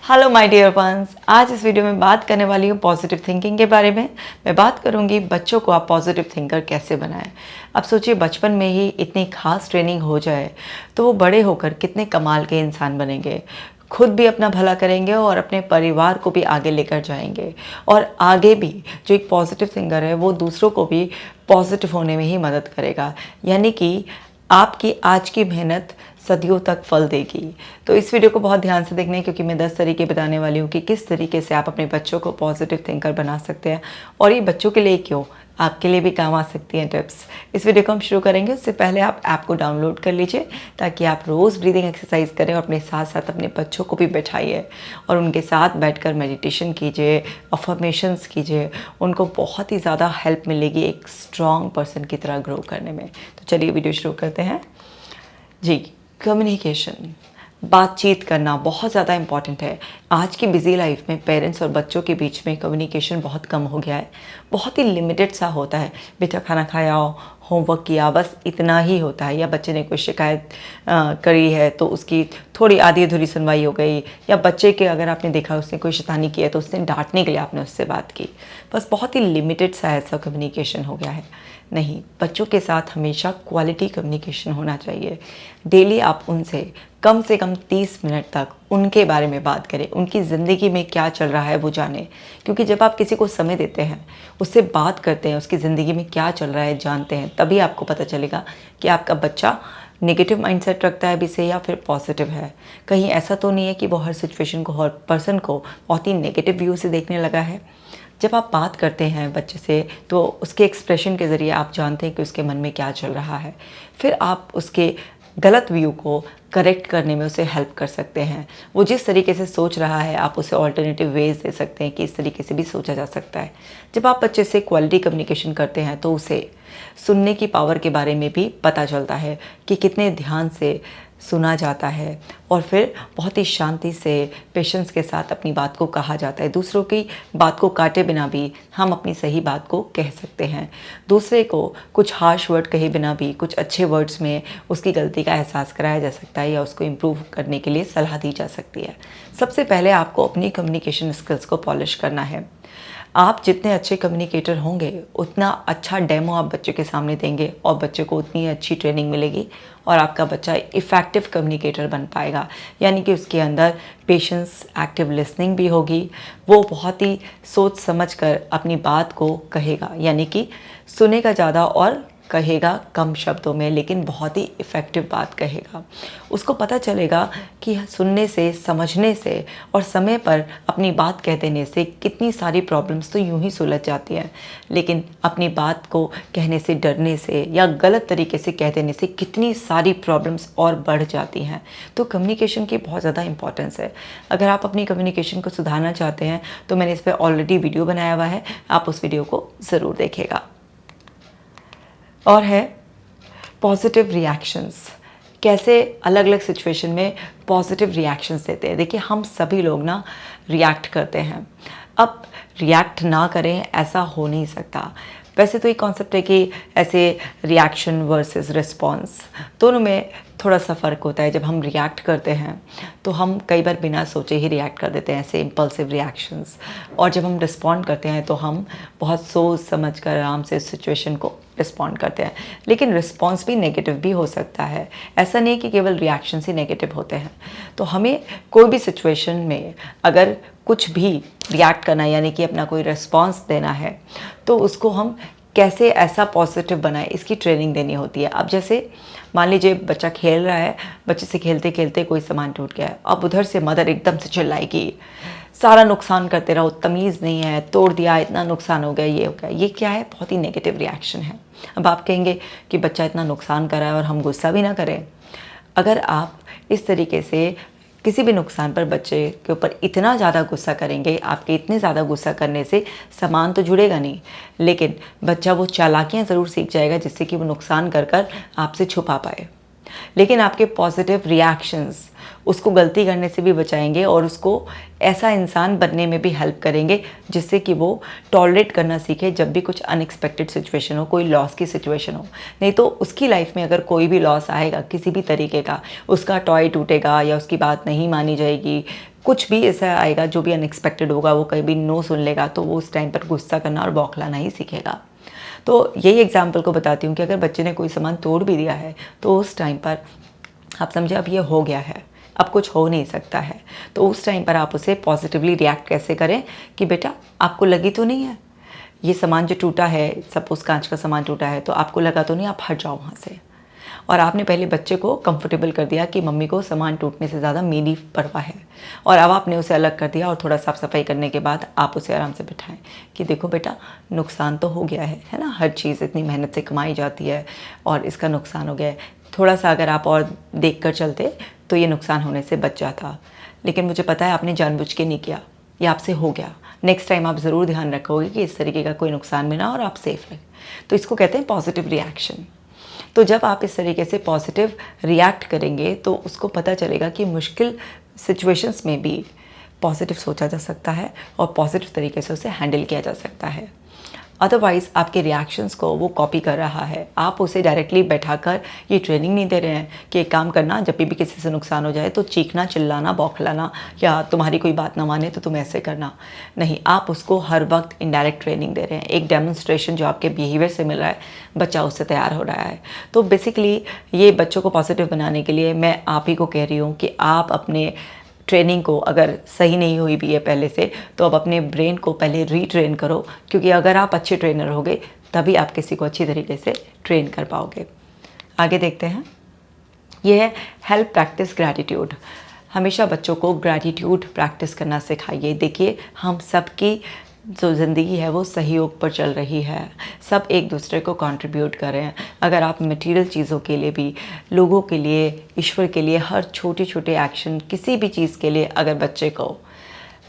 Hello my dear ones, आज इस video में बात करने वाली हूँ पॉजिटिव थिंकिंग के बारे में। मैं बात करूँगी बच्चों को आप पॉजिटिव थिंकर कैसे बनाएं। अब सोचिए बचपन में ही इतनी खास ट्रेनिंग हो जाए तो वो बड़े होकर कितने कमाल के इंसान बनेंगे, खुद भी अपना भला करेंगे और अपने परिवार को भी आगे लेकर जाएंगे। और आगे भी जो एक पॉजिटिव थिंकर है वो दूसरों को भी पॉजिटिव होने में ही मदद करेगा, यानी कि आपकी आज की मेहनत सदियों तक फल देगी। तो इस वीडियो को बहुत ध्यान से देखना है क्योंकि मैं 10 तरीके बताने वाली हूँ कि किस तरीके से आप अपने बच्चों को पॉजिटिव थिंकर बना सकते हैं, और ये बच्चों के लिए क्यों, आपके लिए भी काम आ सकती हैं टिप्स। इस वीडियो को हम शुरू करेंगे उससे पहले आप ऐप को डाउनलोड कर लीजिए ताकि आप रोज़ ब्रीदिंग एक्सरसाइज करें और अपने साथ साथ अपने बच्चों को भी बैठाइए और उनके साथ बैठकर मेडिटेशन कीजिए, अफर्मेशंस कीजिए। उनको बहुत ही ज़्यादा हेल्प मिलेगी एक स्ट्रॉन्ग पर्सन की तरह ग्रो करने में। तो चलिए वीडियो शुरू करते हैं जी। कम्युनिकेशन, बातचीत करना बहुत ज़्यादा इम्पॉर्टेंट है। आज की बिज़ी लाइफ में पेरेंट्स और बच्चों के बीच में कम्युनिकेशन बहुत कम हो गया है, बहुत ही लिमिटेड सा होता है। बेटा खाना खाया, होमवर्क किया, बस इतना ही होता है। या बच्चे ने कोई शिकायत करी है तो उसकी थोड़ी आधी अधूरी सुनवाई हो गई, या बच्चे के अगर आपने देखा उसने कोई शैतानी किया तो उसने डांटने के लिए आपने उससे बात की। बस बहुत ही लिमिटेड सा ऐसा कम्युनिकेशन हो गया है। नहीं, बच्चों के साथ हमेशा क्वालिटी कम्युनिकेशन होना चाहिए। डेली आप उनसे कम से कम 30 मिनट तक उनके बारे में बात करें, उनकी ज़िंदगी में क्या चल रहा है वो जानें। क्योंकि जब आप किसी को समय देते हैं, उससे बात करते हैं, उसकी ज़िंदगी में क्या चल रहा है जानते हैं, तभी आपको पता चलेगा कि आपका बच्चा नेगेटिव माइंडसेट रखता है अभी से या फिर पॉजिटिव है। कहीं ऐसा तो नहीं है कि वो हर सिचुएशन को, हर पर्सन को बहुत ही नेगेटिव व्यू से देखने लगा है। जब आप बात करते हैं बच्चे से तो उसके एक्सप्रेशन के ज़रिए आप जानते हैं कि उसके मन में क्या चल रहा है। फिर आप उसके गलत व्यू को करेक्ट करने में उसे हेल्प कर सकते हैं। वो जिस तरीके से सोच रहा है आप उसे ऑल्टरनेटिव वेज दे सकते हैं कि इस तरीके से भी सोचा जा सकता है। जब आप बच्चे से क्वालिटी कम्युनिकेशन करते हैं तो उसे सुनने की पावर के बारे में भी पता चलता है कि कितने ध्यान से सुना जाता है, और फिर बहुत ही शांति से पेशेंस के साथ अपनी बात को कहा जाता है। दूसरों की बात को काटे बिना भी हम अपनी सही बात को कह सकते हैं। दूसरे को कुछ हार्श वर्ड कहे बिना भी कुछ अच्छे वर्ड्स में उसकी गलती का एहसास कराया जा सकता है या उसको इम्प्रूव करने के लिए सलाह दी जा सकती है। सबसे पहले आपको अपनी कम्युनिकेशन स्किल्स को पॉलिश करना है। आप जितने अच्छे कम्युनिकेटर होंगे उतना अच्छा डेमो आप बच्चे के सामने देंगे और बच्चे को उतनी अच्छी ट्रेनिंग मिलेगी और आपका बच्चा इफ़ेक्टिव कम्युनिकेटर बन पाएगा। यानी कि उसके अंदर पेशेंस, एक्टिव लिसनिंग भी होगी। वो बहुत ही सोच समझ कर अपनी बात को कहेगा, यानी कि सुनेगा ज़्यादा और कहेगा कम शब्दों में, लेकिन बहुत ही इफ़ेक्टिव बात कहेगा। उसको पता चलेगा कि सुनने से, समझने से और समय पर अपनी बात कह देने से कितनी सारी प्रॉब्लम्स तो यूं ही सुलझ जाती हैं, लेकिन अपनी बात को कहने से डरने से या गलत तरीके से कह देने से कितनी सारी प्रॉब्लम्स और बढ़ जाती हैं। तो कम्युनिकेशन की बहुत ज़्यादा इंपॉर्टेंस है। अगर आप अपनी कम्युनिकेशन को सुधारना चाहते हैं तो मैंने इस पर ऑलरेडी वीडियो बनाया हुआ है, आप उस वीडियो को ज़रूर देखिएगा। और है पॉजिटिव रिएक्शंस, कैसे अलग अलग सिचुएशन में पॉजिटिव रिएक्शंस देते हैं। देखिए हम सभी लोग ना रिएक्ट करते हैं। अब रिएक्ट ना करें ऐसा हो नहीं सकता। वैसे तो एक कॉन्सेप्ट है कि ऐसे रिएक्शन वर्सेस रिस्पॉन्स दोनों में थोड़ा सा फ़र्क होता है। जब हम रिएक्ट करते हैं तो हम कई बार बिना सोचे ही रिएक्ट कर देते हैं, ऐसे इम्पल्सिव रिएक्शंस। और जब हम रिस्पॉन्ड करते हैं तो हम बहुत सोच समझ कर आराम से सिचुएशन को रिस्पॉन्ड करते हैं। लेकिन रिस्पॉन्स भी नेगेटिव भी हो सकता है, ऐसा नहीं कि केवल रिएक्शंस ही नेगेटिव होते हैं। तो हमें कोई भी सिचुएशन में अगर कुछ भी रिएक्ट करना है, यानी कि अपना कोई रिस्पॉन्स देना है, तो उसको हम कैसे ऐसा पॉजिटिव बनाएं, इसकी ट्रेनिंग देनी होती है। अब जैसे मान लीजिए बच्चा खेल रहा है, बच्चे से खेलते खेलते कोई सामान टूट गया है। अब उधर से मदर एकदम से चिल्लाएगी, सारा नुकसान करते रहो, तमीज़ नहीं है, तोड़ दिया, इतना नुकसान हो गया, ये हो गया। ये क्या है? बहुत ही नेगेटिव रिएक्शन है। अब आप कहेंगे कि बच्चा इतना नुकसान कर रहा है और हम गुस्सा भी ना करें। अगर आप इस तरीके से किसी भी नुकसान पर बच्चे के ऊपर इतना ज़्यादा गुस्सा करेंगे, आपके इतने ज़्यादा गुस्सा करने से सामान तो जुड़ेगा नहीं, लेकिन बच्चा वो चालाकियाँ ज़रूर सीख जाएगा जिससे कि वो नुकसान कर कर आपसे छुपा पाए। लेकिन आपके पॉजिटिव रिएक्शंस उसको गलती करने से भी बचाएंगे और उसको ऐसा इंसान बनने में भी हेल्प करेंगे जिससे कि वो टॉलरेट करना सीखे जब भी कुछ अनएक्सपेक्टेड सिचुएशन हो, कोई लॉस की सिचुएशन हो। नहीं तो उसकी लाइफ में अगर कोई भी लॉस आएगा किसी भी तरीके का, उसका टॉय टूटेगा या उसकी बात नहीं मानी जाएगी, कुछ भी ऐसा आएगा जो भी अनएक्सपेक्टेड होगा, वो कहीं भी नो सुन लेगा तो वो उस टाइम पर गुस्सा करना और बौखलाना ही सीखेगा। तो यही एग्जाम्पल को बताती हूँ कि अगर बच्चे ने कोई सामान तोड़ भी दिया है तो उस टाइम पर आप समझे अब ये हो गया है, अब कुछ हो नहीं सकता है, तो उस टाइम पर आप उसे पॉजिटिवली रिएक्ट कैसे करें कि बेटा आपको लगी तो नहीं है ये सामान जो टूटा है, सपोज़ कांच का सामान टूटा है तो आपको लगा तो नहीं, आप हट जाओ वहाँ से। और आपने पहले बच्चे को कंफर्टेबल कर दिया कि मम्मी को सामान टूटने से ज़्यादा मेरी परवाह है, और अब आपने उसे अलग कर दिया और थोड़ा साफ़ सफाई करने के बाद आप उसे आराम से बिठाएं कि देखो बेटा नुकसान तो हो गया है ना, हर चीज़ इतनी मेहनत से कमाई जाती है और इसका नुकसान हो गया है, थोड़ा सा अगर आप और देख कर चलते तो ये नुकसान होने से बच जाता, लेकिन मुझे पता है आपने जानबूझ के नहीं किया, ये आपसे हो गया, नेक्स्ट टाइम आप ज़रूर ध्यान रखोगे कि इस तरीके का कोई नुकसान भी ना और आप सेफ रहें। तो इसको कहते हैं पॉजिटिव रिएक्शन। तो जब आप इस तरीके से पॉजिटिव रिएक्ट करेंगे तो उसको पता चलेगा कि मुश्किल सिचुएशंस में भी पॉजिटिव सोचा जा सकता है और पॉजिटिव तरीके से उसे हैंडल किया जा सकता है। अदरवाइज़ आपके रिएक्शंस को वो कॉपी कर रहा है, आप उसे डायरेक्टली बैठाकर ये ट्रेनिंग नहीं दे रहे हैं कि एक काम करना, जब भी किसी से नुकसान हो जाए तो चीखना, चिल्लाना, बौखलाना या तुम्हारी कोई बात ना माने तो तुम ऐसे करना। नहीं, आप उसको हर वक्त इनडायरेक्ट ट्रेनिंग दे रहे हैं, एक डेमोन्स्ट्रेशन जो आपके बिहेवियर से मिल रहा है, बच्चा उससे तैयार हो रहा है। तो बेसिकली ये बच्चों को पॉजिटिव बनाने के लिए मैं आप ही को कह रही हूँ कि आप अपने ट्रेनिंग को, अगर सही नहीं हुई भी है पहले से, तो अब अपने ब्रेन को पहले रीट्रेन करो, क्योंकि अगर आप अच्छे ट्रेनर होगे तभी आप किसी को अच्छी तरीके से ट्रेन कर पाओगे। आगे देखते हैं, ये है हेल्प प्रैक्टिस ग्रैटिट्यूड। हमेशा बच्चों को ग्रैटिट्यूड प्रैक्टिस करना सिखाइए। देखिए, हम सबकी जो ज़िंदगी है वो सहयोग पर चल रही है, सब एक दूसरे को कंट्रीब्यूट कर रहे हैं। अगर आप मटेरियल चीज़ों के लिए भी, लोगों के लिए, ईश्वर के लिए, हर छोटे छोटे एक्शन, किसी भी चीज़ के लिए अगर बच्चे को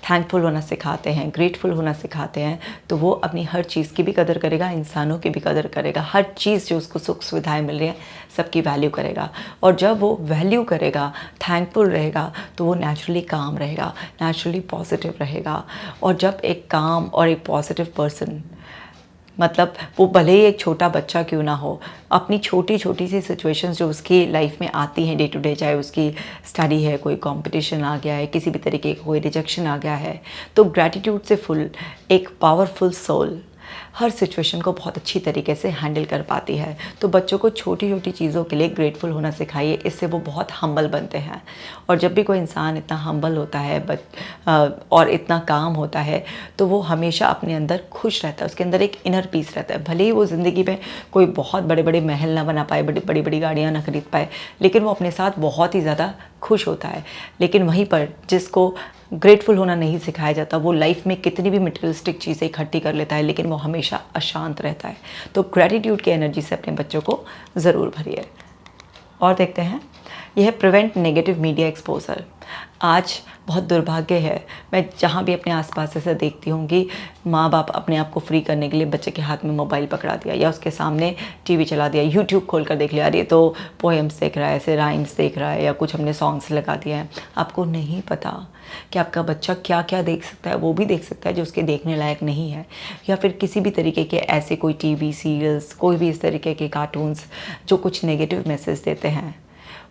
थैंकफुल होना सिखाते हैं, ग्रेटफुल होना सिखाते हैं, तो वो अपनी हर चीज़ की भी कदर करेगा, इंसानों की भी कदर करेगा, हर चीज़ जो उसको सुख सुविधाएं मिल रही हैं सबकी वैल्यू करेगा। और जब वो वैल्यू करेगा, थैंकफुल रहेगा, तो वो नेचुरली काम रहेगा, नेचुरली पॉजिटिव रहेगा। और जब एक काम और एक पॉजिटिव पर्सन, मतलब वो भले ही एक छोटा बच्चा क्यों ना हो, अपनी छोटी छोटी सी सिचुएशंस जो उसकी लाइफ में आती हैं डे टू डे, चाहे उसकी स्टडी है, कोई कंपटीशन आ गया है, किसी भी तरीके का कोई रिजेक्शन आ गया है, तो ग्रैटिट्यूड से फुल एक पावरफुल सोल हर सिचुएशन को बहुत अच्छी तरीके से हैंडल कर पाती है। तो बच्चों को छोटी छोटी चीज़ों के लिए ग्रेटफुल होना सिखाइए, इससे वो बहुत हम्बल बनते हैं। और जब भी कोई इंसान इतना हम्बल होता है और इतना काम होता है, तो वो हमेशा अपने अंदर खुश रहता है, उसके अंदर एक इनर पीस रहता है। भले ही वो ज़िंदगी में कोई बहुत बड़े बड़े महल ना बना पाए, बड़ी बड़ी गाड़ियाँ ना खरीद पाए, लेकिन वो अपने साथ बहुत ही ज़्यादा खुश होता है। लेकिन वहीं पर जिसको ग्रेटफुल होना नहीं सिखाया जाता, वो लाइफ में कितनी भी मटेरियलिस्टिक चीज़ें इकट्ठी कर लेता है, लेकिन वो हमेशा अशांत रहता है। तो ग्रेटिट्यूड की एनर्जी से अपने बच्चों को ज़रूर भरिए। और देखते हैं, यह है प्रिवेंट नेगेटिव मीडिया एक्सपोजर। आज बहुत दुर्भाग्य है, मैं जहाँ भी अपने आसपास ऐसा देखती हूँ कि माँ बाप अपने आप को फ्री करने के लिए बच्चे के हाथ में मोबाइल पकड़ा दिया या उसके सामने टीवी चला दिया, यूट्यूब खोल कर देख लिया, अरे तो पोएम्स देख रहा है, ऐसे राइम्स देख रहा है, या कुछ हमने सॉन्ग्स लगा दिया है। आपको नहीं पता कि आपका बच्चा क्या क्या देख सकता है, वो भी देख सकता है जो उसके देखने लायक नहीं है, या फिर किसी भी तरीके के ऐसे कोई टीवी सीरियल्स, कोई भी इस तरीके के कार्टून्स जो कुछ नेगेटिव मैसेज देते हैं,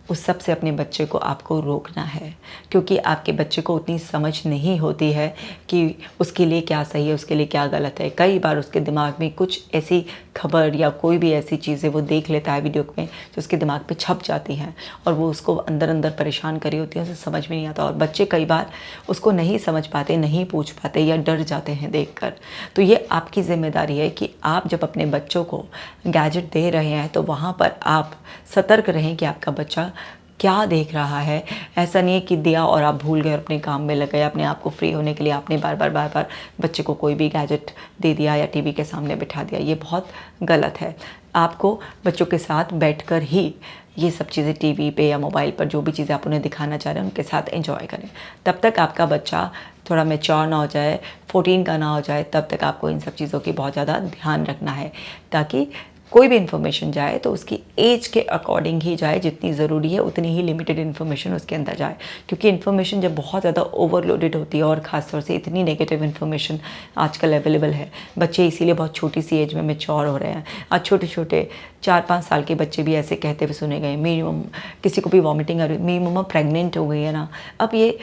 उस सब से अपने बच्चे को आपको रोकना है। क्योंकि आपके बच्चे को उतनी समझ नहीं होती है कि उसके लिए क्या सही है, उसके लिए क्या गलत है। कई बार उसके दिमाग में कुछ ऐसी खबर या कोई भी ऐसी चीज़ें वो देख लेता है वीडियो में जो उसके दिमाग पे छप जाती हैं और वो उसको अंदर अंदर परेशान करी होती है, उसे समझ में नहीं आता। और बच्चे कई बार उसको नहीं समझ पाते, नहीं पूछ पाते या डर जाते हैं देखकर। तो ये आपकी ज़िम्मेदारी है कि आप जब अपने बच्चों को गैजेट दे रहे हैं तो वहाँ पर आप सतर्क रहें कि आपका बच्चा क्या देख रहा है। ऐसा नहीं है कि दिया और आप भूल गए, अपने काम में लग गए, अपने आप को फ्री होने के लिए आपने बार बार बच्चे को कोई भी गैजेट दे दिया या टीवी के सामने बिठा दिया। ये बहुत गलत है। आपको बच्चों के साथ बैठकर ही ये सब चीज़ें टीवी पे या मोबाइल पर जो भी चीज़ें आप उन्हें दिखाना चाह रहे हैं उनके साथ एंजॉय करें। तब तक आपका बच्चा थोड़ा मैच्योर ना हो जाए, 14 का ना हो जाए, तब तक आपको इन सब चीज़ों की बहुत ज़्यादा ध्यान रखना है, ताकि कोई भी इन्फॉर्मेशन जाए तो उसकी एज के अकॉर्डिंग ही जाए, जितनी ज़रूरी है उतनी ही लिमिटेड इन्फॉर्मेशन उसके अंदर जाए। क्योंकि इन्फॉर्मेशन जब बहुत ज़्यादा ओवरलोडेड होती है और ख़ासतौर से इतनी नेगेटिव इन्फॉर्मेशन आजकल अवेलेबल है, बच्चे इसीलिए बहुत छोटी सी एज में मैच्योर हो रहे हैं। आज छोटे छोटे 4-5 साल के बच्चे भी ऐसे कहते हुए सुने गए, मेरी किसी को भी वॉमिटिंग आ रही, मेरी मम्मा प्रेग्नेंट हो गई है ना। अब ये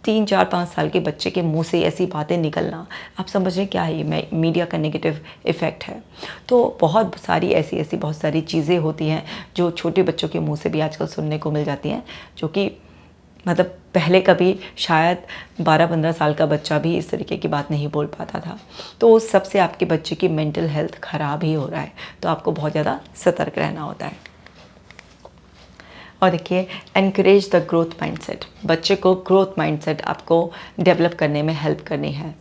3, 4, 5 साल के बच्चे के मुंह से ऐसी बातें निकलना, आप समझ रहे हैं क्या है ये मीडिया का नेगेटिव इफ़ेक्ट है। तो बहुत सारी ऐसी बहुत सारी चीज़ें होती हैं जो छोटे बच्चों के मुंह से भी आजकल सुनने को मिल जाती हैं, जो कि मतलब पहले कभी शायद 12-15 साल का बच्चा भी इस तरीके की बात नहीं बोल पाता था। तो उस सब से आपके बच्चे की मेंटल हेल्थ ख़राब ही हो रहा है, तो आपको बहुत ज़्यादा सतर्क रहना होता है। और देखिए, एनकरेज द ग्रोथ माइंडसेट। बच्चे को ग्रोथ माइंडसेट आपको डेवलप करने में हेल्प करनी है।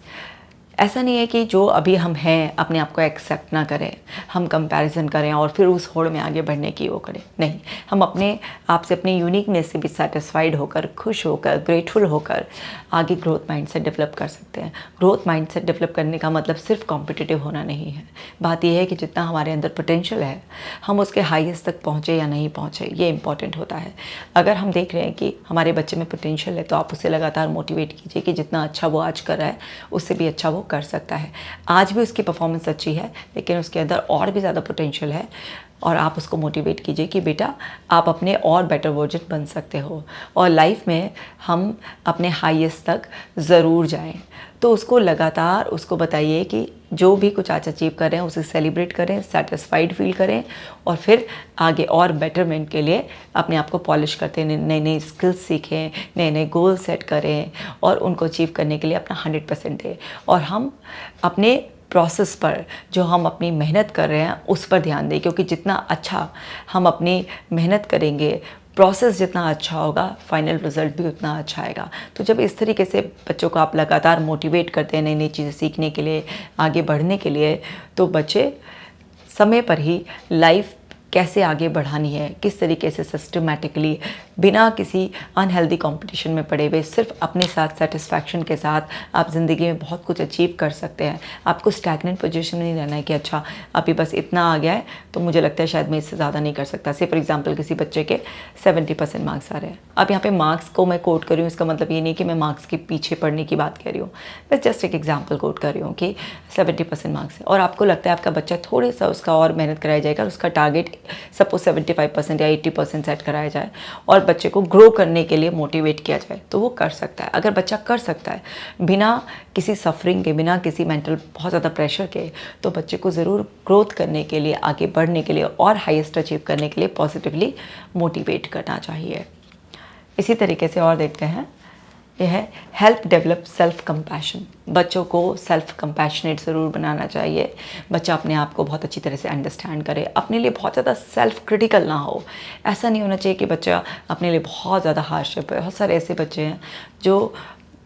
ऐसा नहीं है कि जो अभी हम हैं अपने आप को एक्सेप्ट ना करें, हम कंपैरिजन करें और फिर उस होड़ में आगे बढ़ने की वो करें। नहीं, हम अपने आप से, अपनी यूनिकनेस से भी सेटिस्फाइड होकर, खुश होकर, ग्रेटफुल होकर आगे ग्रोथ माइंडसेट डेवलप कर सकते हैं। ग्रोथ माइंडसेट डेवलप करने का मतलब सिर्फ कॉम्पिटिटिव होना नहीं है। बात यह है कि जितना हमारे अंदर पोटेंशियल है, हम उसके हाईएस्ट तक पहुँचे या नहीं पहुँचे, ये इंपॉर्टेंट होता है। अगर हम देख रहे हैं कि हमारे बच्चे में पोटेंशियल है, तो आप उसे लगातार मोटिवेट कीजिए कि जितना अच्छा वो आज कर रहा है, उससे भी अच्छा वो कर सकता है। आज भी उसकी परफॉर्मेंस अच्छी है, लेकिन उसके अंदर और भी ज़्यादा पोटेंशियल है, और आप उसको मोटिवेट कीजिए कि बेटा आप अपने और बेटर वर्जन बन सकते हो, और लाइफ में हम अपने हाईएस्ट तक ज़रूर जाएं। तो उसको लगातार उसको बताइए कि जो भी कुछ आज अचीव कर रहे हैं उसे सेलिब्रेट करें, सेटिस्फाइड फील करें, और फिर आगे और बेटरमेंट के लिए अपने आप को पॉलिश करते हैं, नए नए स्किल्स सीखें, नए नए गोल सेट करें, और उनको अचीव करने के लिए अपना 100% दें। और हम अपने प्रोसेस पर, जो हम अपनी मेहनत कर रहे हैं उस पर ध्यान दें, क्योंकि जितना अच्छा हम अपनी मेहनत करेंगे, प्रोसेस जितना अच्छा होगा, फाइनल रिजल्ट भी उतना अच्छा आएगा। तो जब इस तरीके से बच्चों को आप लगातार मोटिवेट करते हैं नई नई चीज़ें सीखने के लिए, आगे बढ़ने के लिए, तो बच्चे समय पर ही लाइफ कैसे आगे बढ़ानी है, किस तरीके से सिस्टमैटिकली, बिना किसी अनहेल्दी कंपटीशन में पड़े हुए, सिर्फ अपने साथ सेटिस्फैक्शन के साथ आप ज़िंदगी में बहुत कुछ अचीव कर सकते हैं। आपको स्टैग्नेंट पोजीशन में नहीं रहना है कि अच्छा अभी बस इतना आ गया है तो मुझे लगता है शायद मैं इससे ज़्यादा नहीं कर सकता। से फॉर एग्जांपल किसी बच्चे के 70% मार्क्स आ रहे हैं। अब यहाँ पे मार्क्स को मैं कोट कर रही हूँ, इसका मतलब ये नहीं कि मैं मार्क्स के पीछे पढ़ने की बात कर रही हूँ, मैं जस्ट एक एग्जाम्पल कोट कर रही हूँ कि 70% मार्क्स है, और आपको लगता है आपका बच्चा थोड़े सा उसका और मेहनत कराया जाएगा, उसका टारगेट सपोज 75% या 80% सेट कराया जाए, और बच्चे को ग्रो करने के लिए मोटिवेट किया जाए, तो वो कर सकता है। अगर बच्चा कर सकता है बिना किसी सफरिंग के, बिना किसी मेंटल बहुत ज़्यादा प्रेशर के, तो बच्चे को ज़रूर ग्रोथ करने के लिए, आगे बढ़ने के लिए और हाईएस्ट अचीव करने के लिए पॉजिटिवली मोटिवेट करना चाहिए। इसी तरीके से और देखते हैं, यह है हेल्प डेवलप सेल्फ कंपैशन। बच्चों को सेल्फ कंपैशनेट ज़रूर बनाना चाहिए। बच्चा अपने आप को बहुत अच्छी तरह से अंडरस्टैंड करे, अपने लिए बहुत ज़्यादा सेल्फ क्रिटिकल ना हो। ऐसा नहीं होना चाहिए कि बच्चा अपने लिए बहुत ज़्यादा हार्श है। बहुत सारे ऐसे बच्चे हैं जो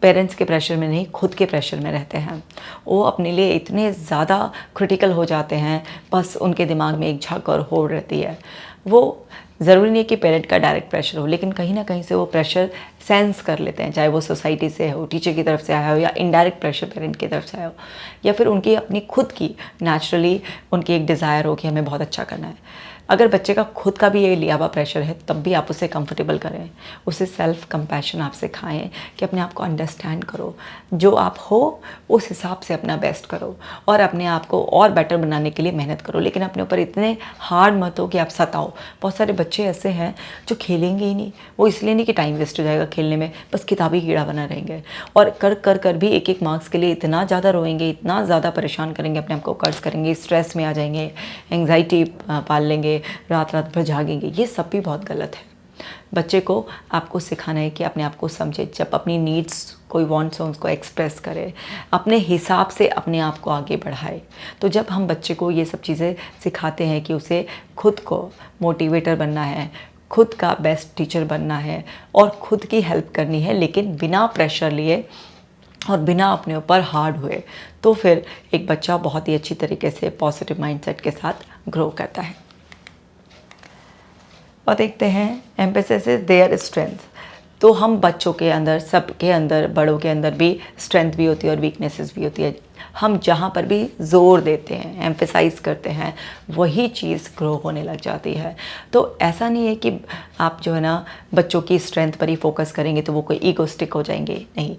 पेरेंट्स के प्रेशर में नहीं, खुद के प्रेशर में रहते हैं। वो अपने लिए इतने ज़्यादा क्रिटिकल हो जाते हैं, बस उनके दिमाग में एक झक और होड़ रहती है। वो ज़रूरी नहीं है कि पेरेंट का डायरेक्ट प्रेशर हो, लेकिन कहीं ना कहीं से वो प्रेशर सेंस कर लेते हैं, चाहे वो सोसाइटी से हो, टीचर की तरफ से आया हो, या इनडायरेक्ट प्रेशर पेरेंट की तरफ से आया हो, या फिर उनकी अपनी खुद की नेचुरली उनकी एक डिज़ायर हो कि हमें बहुत अच्छा करना है। अगर बच्चे का खुद का भी ये लिया हुआ प्रेशर है, तब भी आप उसे कंफर्टेबल करें, उसे सेल्फ कंपैशन आप सिखाएं कि अपने आप को अंडरस्टैंड करो, जो आप हो उस हिसाब से अपना बेस्ट करो, और अपने आप को और बेटर बनाने के लिए मेहनत करो, लेकिन अपने ऊपर इतने हार्ड मत हो कि आप सताओ। बहुत सारे बच्चे ऐसे हैं जो खेलेंगे ही नहीं, वो इसलिए नहीं कि टाइम वेस्ट हो जाएगा खेलने में, बस किताबी कीड़ा बना रहेंगे, और कर कर कर भी एक एक मार्क्स के लिए इतना ज़्यादा रोएंगे, इतना ज़्यादा परेशान करेंगे, अपने आप को कर्ज करेंगे, स्ट्रेस में आ जाएंगे, एंग्जाइटी पाल लेंगे, रात रात भर जागेंगे। ये सब भी बहुत गलत है। बच्चे को आपको सिखाना है कि अपने आप को समझे, जब अपनी नीड्स कोई वांट्स हो उसको एक्सप्रेस करे, अपने हिसाब से अपने आप को आगे बढ़ाए। तो जब हम बच्चे को ये सब चीज़ें सिखाते हैं कि उसे खुद को मोटिवेटर बनना है, खुद का बेस्ट टीचर बनना है, और खुद की हेल्प करनी है, लेकिन बिना प्रेशर लिए और बिना अपने ऊपर हार्ड हुए, तो फिर एक बच्चा बहुत ही अच्छी तरीके से पॉजिटिव माइंडसेट के साथ ग्रो करता है। और देखते हैं एम्फेसिस देयर स्ट्रेंथ। तो हम बच्चों के अंदर, सबके अंदर, बड़ों के अंदर भी स्ट्रेंथ भी होती है और वीकनेसेस भी होती है। हम जहाँ पर भी ज़ोर देते हैं, एम्फेसाइज करते हैं, वही चीज़ ग्रो होने लग जाती है। तो ऐसा नहीं है कि आप जो है ना बच्चों की स्ट्रेंथ पर ही फोकस करेंगे तो वो कोई ईगोस्टिक हो जाएंगे, नहीं।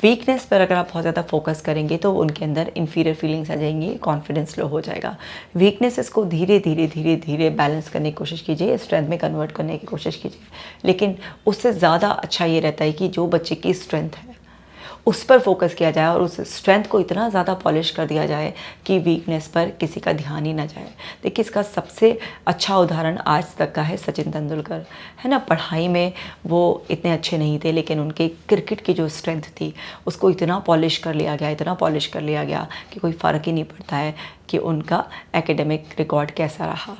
वीकनेस पर अगर आप बहुत ज़्यादा फोकस करेंगे तो उनके अंदर इन्फीरियर फीलिंग्स आ जाएंगी, कॉन्फिडेंस लो हो जाएगा। वीकनेसेस को धीरे धीरे धीरे धीरे बैलेंस करने की कोशिश कीजिए, स्ट्रेंथ में कन्वर्ट करने की कोशिश कीजिए। लेकिन उससे ज़्यादा अच्छा ये रहता है कि जो बच्चे की स्ट्रेंथ है उस पर फोकस किया जाए और उस स्ट्रेंथ को इतना ज़्यादा पॉलिश कर दिया जाए कि वीकनेस पर किसी का ध्यान ही ना जाए। देखिए, इसका सबसे अच्छा उदाहरण आज तक का है सचिन तेंदुलकर, है ना। पढ़ाई में वो इतने अच्छे नहीं थे, लेकिन उनके क्रिकेट की जो स्ट्रेंथ थी उसको इतना पॉलिश कर लिया गया, इतना पॉलिश कर लिया गया कि कोई फ़र्क ही नहीं पड़ता है कि उनका एकेडमिक रिकॉर्ड कैसा रहा।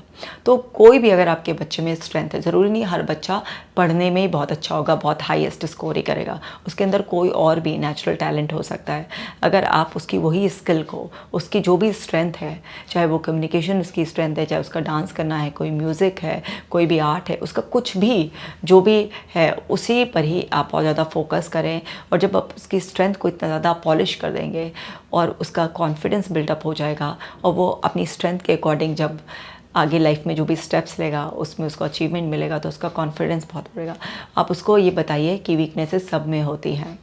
तो कोई भी अगर आपके बच्चे में स्ट्रेंथ है, ज़रूरी नहीं हर बच्चा पढ़ने में ही बहुत अच्छा होगा, बहुत हाईएस्ट स्कोर ही करेगा। उसके अंदर कोई और भी नेचुरल टैलेंट हो सकता है। अगर आप उसकी वही स्किल को, उसकी जो भी स्ट्रेंथ है, चाहे वो कम्युनिकेशन उसकी स्ट्रेंथ है, चाहे उसका डांस करना है, कोई म्यूज़िक है, कोई भी आर्ट है, उसका कुछ भी जो भी है उसी पर ही आप बहुत ज़्यादा फोकस करें। और जब आप उसकी स्ट्रेंथ को इतना ज़्यादा पॉलिश कर देंगे और उसका कॉन्फिडेंस बिल्डअप हो जाएगा और वो अपनी स्ट्रेंथ के अकॉर्डिंग जब आगे लाइफ में जो भी स्टेप्स लेगा उसमें उसको अचीवमेंट मिलेगा तो उसका कॉन्फिडेंस बहुत बढ़ेगा। आप उसको ये बताइए कि वीकनेसेस सब में होती हैं,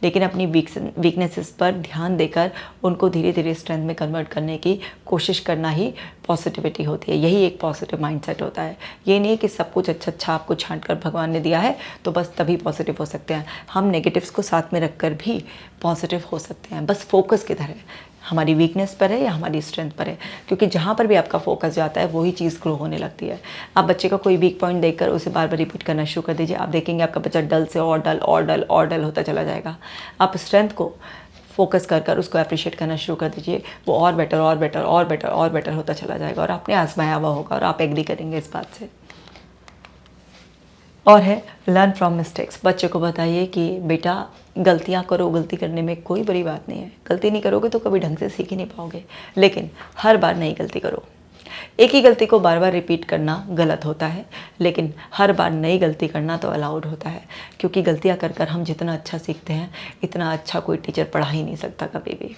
लेकिन अपनी वीकनेसेस पर ध्यान देकर उनको धीरे धीरे स्ट्रेंथ में कन्वर्ट करने की कोशिश करना ही पॉजिटिविटी होती है। यही एक पॉजिटिव माइंडसेट होता है। ये नहीं है कि सब कुछ अच्छा अच्छा आपको छांट कर भगवान ने दिया है तो बस तभी पॉजिटिव हो सकते हैं। हम नेगेटिव्स को साथ में रखकर भी पॉजिटिव हो सकते हैं। बस फोकस किधर है, हमारी वीकनेस पर है या हमारी स्ट्रेंथ पर है, क्योंकि जहाँ पर भी आपका फोकस जाता है वही चीज़ ग्रो होने लगती है। आप बच्चे का कोई वीक पॉइंट देखकर उसे बार बार रिपीट करना शुरू कर दीजिए, आप देखेंगे आपका बच्चा डल से और डल और डल और डल होता चला जाएगा। आप स्ट्रेंथ को फोकस कर कर उसको अप्रिशिएट करना शुरू कर दीजिए, वो और बेटर और बेटर और बेटर और बेटर होता चला जाएगा और आपने आजमाया हुआ होगा और आप एग्री करेंगे इस बात से। और है लर्न फ्रॉम मिस्टेक्स। बच्चे को बताइए कि बेटा गलतियाँ करो, गलती करने में कोई बड़ी बात नहीं है। गलती नहीं करोगे तो कभी ढंग से सीख ही नहीं पाओगे, लेकिन हर बार नई गलती करो। एक ही गलती को बार बार रिपीट करना गलत होता है, लेकिन हर बार नई गलती करना तो अलाउड होता है, क्योंकि गलतियाँ कर कर हम जितना अच्छा सीखते हैं इतना अच्छा कोई टीचर पढ़ा ही नहीं सकता कभी भी।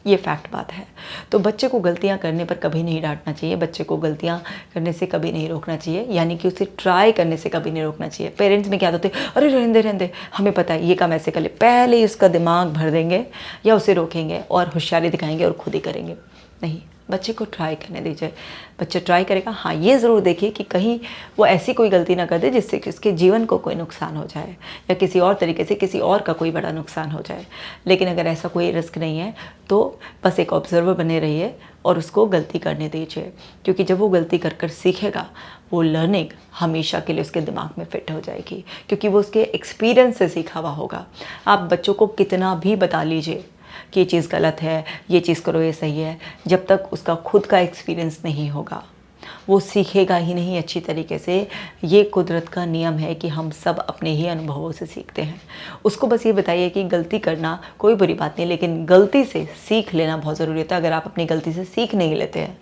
ये फैक्ट बात है। तो बच्चे को गलतियाँ करने पर कभी नहीं डांटना चाहिए, बच्चे को गलतियाँ करने से कभी नहीं रोकना चाहिए, यानी कि उसे ट्राई करने से कभी नहीं रोकना चाहिए। पेरेंट्स में क्या होते हैं, अरे रहने दे हमें पता है ये काम ऐसे कर ले, पहले ही उसका दिमाग भर देंगे या उसे रोकेंगे और होशियारी दिखाएंगे और खुद ही करेंगे। नहीं, बच्चे को ट्राई करने दीजिए। बच्चा ट्राई करेगा। हाँ, ये ज़रूर देखिए कि कहीं वो ऐसी कोई गलती ना कर दे जिससे कि उसके जीवन को कोई नुकसान हो जाए या किसी और तरीके से किसी और का कोई बड़ा नुकसान हो जाए। लेकिन अगर ऐसा कोई रिस्क नहीं है तो बस एक ऑब्जर्वर बने रहिए और उसको गलती करने दीजिए, क्योंकि जब वो गलती कर कर सीखेगा वो लर्निंग हमेशा के लिए उसके दिमाग में फिट हो जाएगी, क्योंकि वो उसके एक्सपीरियंस से सीखा हुआ होगा। आप बच्चों को कितना भी बता लीजिए कि ये चीज़ गलत है, ये चीज़ करो ये सही है, जब तक उसका खुद का एक्सपीरियंस नहीं होगा वो सीखेगा ही नहीं अच्छी तरीके से। ये कुदरत का नियम है कि हम सब अपने ही अनुभवों से सीखते हैं। उसको बस ये बताइए कि गलती करना कोई बुरी बात नहीं, लेकिन गलती से सीख लेना बहुत ज़रूरी होता है। अगर आप अपनी गलती से सीख नहीं लेते हैं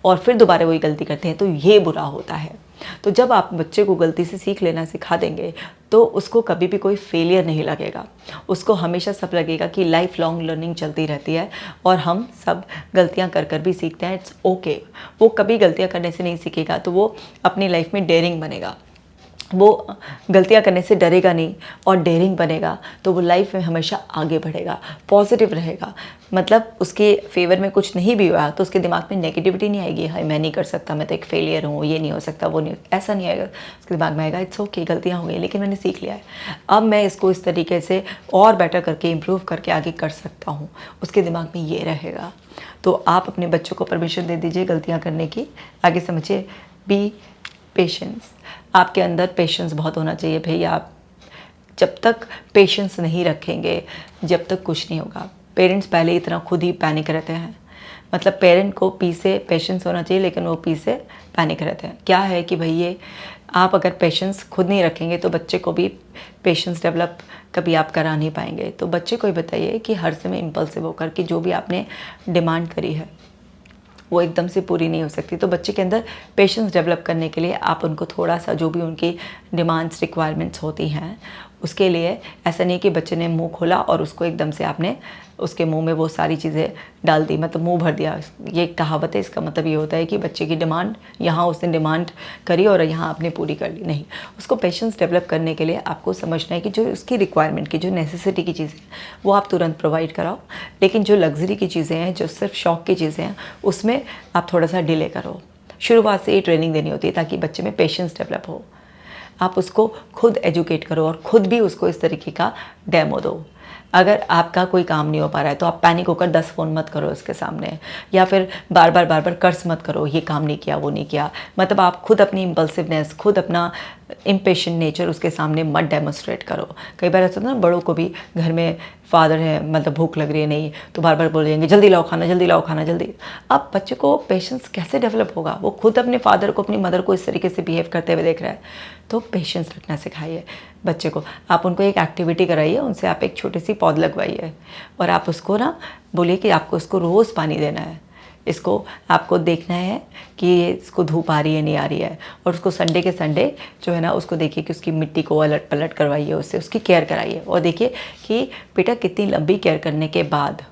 और फिर दोबारा वही गलती करते हैं तो ये बुरा होता है। तो जब आप बच्चे को गलती से सीख लेना सिखा देंगे तो उसको कभी भी कोई फेलियर नहीं लगेगा। उसको हमेशा सब लगेगा कि लाइफ लॉन्ग लर्निंग चलती रहती है और हम सब गलतियां कर कर भी सीखते हैं। It's okay. वो कभी गलतियां करने से नहीं सीखेगा तो वो अपनी लाइफ में डेयरिंग बनेगा। वो गलतियां करने से डरेगा नहीं और डेयरिंग बनेगा तो वो लाइफ में हमेशा आगे बढ़ेगा, पॉजिटिव रहेगा। मतलब उसके फेवर में कुछ नहीं भी हुआ तो उसके दिमाग में नेगेटिविटी नहीं आएगी, हाय मैं नहीं कर सकता, मैं तो एक फेलियर हूँ, ये नहीं हो सकता, वो नहीं, ऐसा नहीं आएगा। उसके दिमाग में आएगा इट्स ओके, गलतियाँ हो गई लेकिन मैंने सीख लिया है, अब मैं इसको इस तरीके से और बेटर करके इम्प्रूव करके आगे कर सकता हूँ। उसके दिमाग में ये रहेगा। तो आप अपने बच्चों को परमिशन दे दीजिए गलतियाँ करने की। आगे समझिए, बी पेशेंस। आपके अंदर पेशेंस बहुत होना चाहिए भैया। आप जब तक पेशेंस नहीं रखेंगे जब तक कुछ नहीं होगा। पेरेंट्स पहले इतना खुद ही पैनिक रहते हैं। मतलब पेरेंट को पी से पेशेंस होना चाहिए लेकिन वो पी से पैनिक रहते हैं। क्या है कि भैया आप अगर पेशेंस खुद नहीं रखेंगे तो बच्चे को भी पेशेंस डेवलप कभी आप करा नहीं पाएंगे। तो बच्चे को ही बताइए कि हर समय इम्पल्सिव होकर कि जो भी आपने डिमांड करी है वो एकदम से पूरी नहीं हो सकती। तो बच्चे के अंदर पेशेंस डेवलप करने के लिए आप उनको थोड़ा सा जो भी उनकी डिमांड्स रिक्वायरमेंट्स होती हैं उसके लिए, ऐसा नहीं कि बच्चे ने मुंह खोला और उसको एकदम से आपने उसके मुंह में वो सारी चीज़ें डाल दी, मतलब मुंह भर दिया। ये एक कहावत है, इसका मतलब ये होता है कि बच्चे की डिमांड यहाँ उसने डिमांड करी और यहाँ आपने पूरी कर ली, नहीं। उसको पेशेंस डेवलप करने के लिए आपको समझना है कि जो उसकी रिक्वायरमेंट की, जो नेसेसिटी की चीज़ें वो आप तुरंत प्रोवाइड कराओ, लेकिन जो लग्जरी की चीज़ें हैं, जो सिर्फ शौक की चीज़ें हैं, उसमें आप थोड़ा सा डिले करो। शुरुआत से ये ट्रेनिंग देनी होती है ताकि बच्चे में पेशेंस डेवलप हो। आप उसको खुद एजुकेट करो और ख़ुद भी उसको इस तरीके का डेमो दो। अगर आपका कोई काम नहीं हो पा रहा है तो आप पैनिक होकर 10 फ़ोन मत करो उसके सामने, या फिर बार बार कर्स मत करो, ये काम नहीं किया, वो नहीं किया। मतलब आप खुद अपनी इम्पल्सिवनेस, खुद अपना इम्पेशेंट नेचर उसके सामने मत डेमोस्ट्रेट करो। कई बार ऐसा होता है ना, बड़ों को भी, घर में फादर है, मतलब भूख लग रही है नहीं तो बार बोल जाएंगे जल्दी लाओ खाना, जल्दी लाओ खाना, जल्दी। अब बच्चे को पेशेंस कैसे डेवलप होगा? वो खुद अपने फादर को, अपनी मदर को इस तरीके से बिहेव करते हुए देख रहा है। तो पेशेंस रखना सिखाइए बच्चे को। आप उनको एक एक्टिविटी कराइए, उनसे आप एक छोटी सी पौध लगवाइए और आप उसको ना बोलिए कि आपको उसको रोज़ पानी देना है, इसको आपको देखना है कि इसको धूप आ रही है नहीं आ रही है, और उसको संडे के संडे जो है ना उसको देखिए कि उसकी मिट्टी को अलट पलट करवाइए, उससे उसकी केयर कराइए और देखिए कि बेटा कितनी लंबी केयर करने के बाद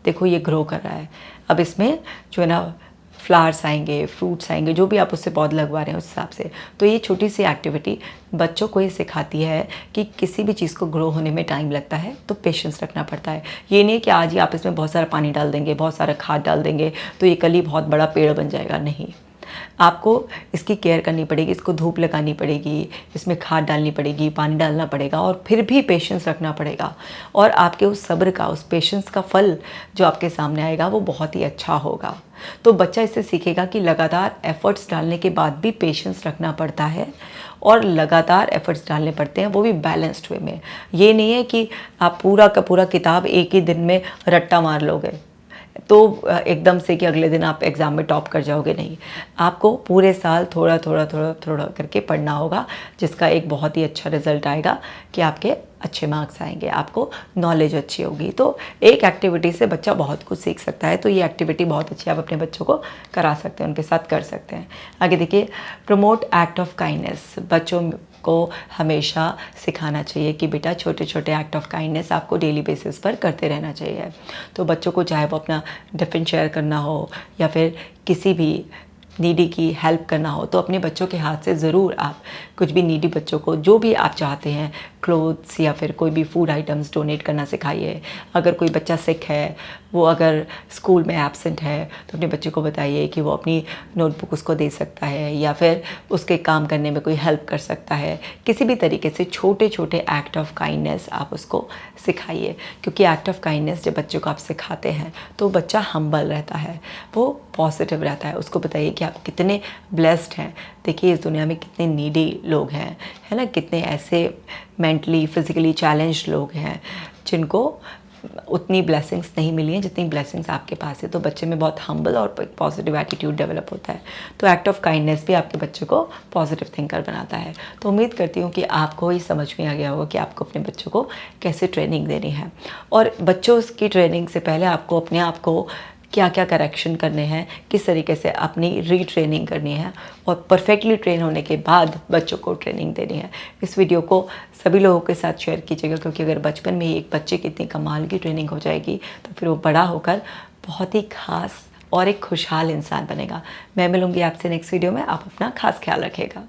देखो ये ग्रो कर रहा है। अब इसमें जो है ना फ्लावर्स आएंगे, फ्रूट्स आएंगे, जो भी आप उससे पौध लगवा रहे हैं उस हिसाब से। तो ये छोटी सी एक्टिविटी बच्चों को ये सिखाती है कि किसी भी चीज़ को ग्रो होने में टाइम लगता है, तो पेशेंस रखना पड़ता है। ये नहीं कि आज ही आप इसमें बहुत सारा पानी डाल देंगे, बहुत सारा खाद डाल देंगे तो ये कल ही बहुत बड़ा पेड़ बन जाएगा, नहीं। आपको इसकी केयर करनी पड़ेगी, इसको धूप लगानी पड़ेगी, इसमें खाद डालनी पड़ेगी, पानी डालना पड़ेगा और फिर भी पेशेंस रखना पड़ेगा। और आपके उस सब्र का, उस पेशेंस का फल जो आपके सामने आएगा वो बहुत ही अच्छा होगा। तो बच्चा इससे सीखेगा कि लगातार एफर्ट्स डालने के बाद भी पेशेंस रखना पड़ता है और लगातार एफर्ट्स डालने पड़ते हैं, वो भी बैलेंस्ड वे में। ये नहीं है कि आप पूरा का पूरा किताब एक ही दिन में रट्टा मार लोगे तो एकदम से कि अगले दिन आप एग्ज़ाम में टॉप कर जाओगे, नहीं। आपको पूरे साल थोड़ा थोड़ा करके पढ़ना होगा, जिसका एक बहुत ही अच्छा रिज़ल्ट आएगा कि आपके अच्छे मार्क्स आएंगे, आपको नॉलेज अच्छी होगी। तो एक एक्टिविटी से बच्चा बहुत कुछ सीख सकता है। तो ये एक्टिविटी बहुत अच्छी आप अपने बच्चों को करा सकते हैं, उनके साथ कर सकते हैं। आगे देखिए, प्रमोट एक्ट ऑफ काइंडनेस। बच्चों को हमेशा सिखाना चाहिए कि बेटा छोटे छोटे एक्ट ऑफ काइंडनेस आपको डेली बेसिस पर करते रहना चाहिए। तो बच्चों को चाहे वो अपना टिफ़िन शेयर करना हो या फिर किसी भी नीडी की हेल्प करना हो, तो अपने बच्चों के हाथ से ज़रूर आप कुछ भी नीडी बच्चों को जो भी आप चाहते हैं, क्लोथ्स या फिर कोई भी फूड आइटम्स डोनेट करना सिखाइए। अगर कोई बच्चा सिक है, वो अगर स्कूल में एब्सेंट है, तो अपने बच्चे को बताइए कि वो अपनी नोटबुक उसको दे सकता है या फिर उसके काम करने में कोई हेल्प कर सकता है। किसी भी तरीके से छोटे छोटे एक्ट ऑफ काइंडनेस आप उसको सिखाइए, क्योंकि एक्ट ऑफ काइंडनेस जब बच्चों को आप सिखाते हैं तो बच्चा हम्बल रहता है, वो पॉजिटिव रहता है। उसको बताइए कि आप कितने ब्लेस्ड हैं। देखिए इस दुनिया में कितने नीडी लोग हैं, है ना, कितने ऐसे मेंटली फिज़िकली चैलेंज्ड लोग हैं जिनको उतनी ब्लेसिंग्स नहीं मिली हैं जितनी ब्लेसिंग्स आपके पास है। तो बच्चे में बहुत हम्बल और पॉजिटिव एटीट्यूड डेवलप होता है। तो एक्ट ऑफ काइंडनेस भी आपके बच्चे को पॉजिटिव थिंकर बनाता है। तो उम्मीद करती हूँ कि आपको ये समझ में आ गया होगा कि आपको अपने बच्चों को कैसे ट्रेनिंग देनी है, और बच्चों की ट्रेनिंग से पहले आपको अपने आप को क्या क्या करेक्शन करने हैं, किस तरीके से अपनी रीट्रेनिंग करनी है, और परफेक्टली ट्रेन होने के बाद बच्चों को ट्रेनिंग देनी है। इस वीडियो को सभी लोगों के साथ शेयर कीजिएगा, क्योंकि अगर बचपन में ही एक बच्चे की इतनी कमाल की ट्रेनिंग हो जाएगी तो फिर वो बड़ा होकर बहुत ही खास और एक खुशहाल इंसान बनेगा। मैं मिलूँगी आपसे नेक्स्ट वीडियो में। आप अपना खास ख्याल रखिएगा।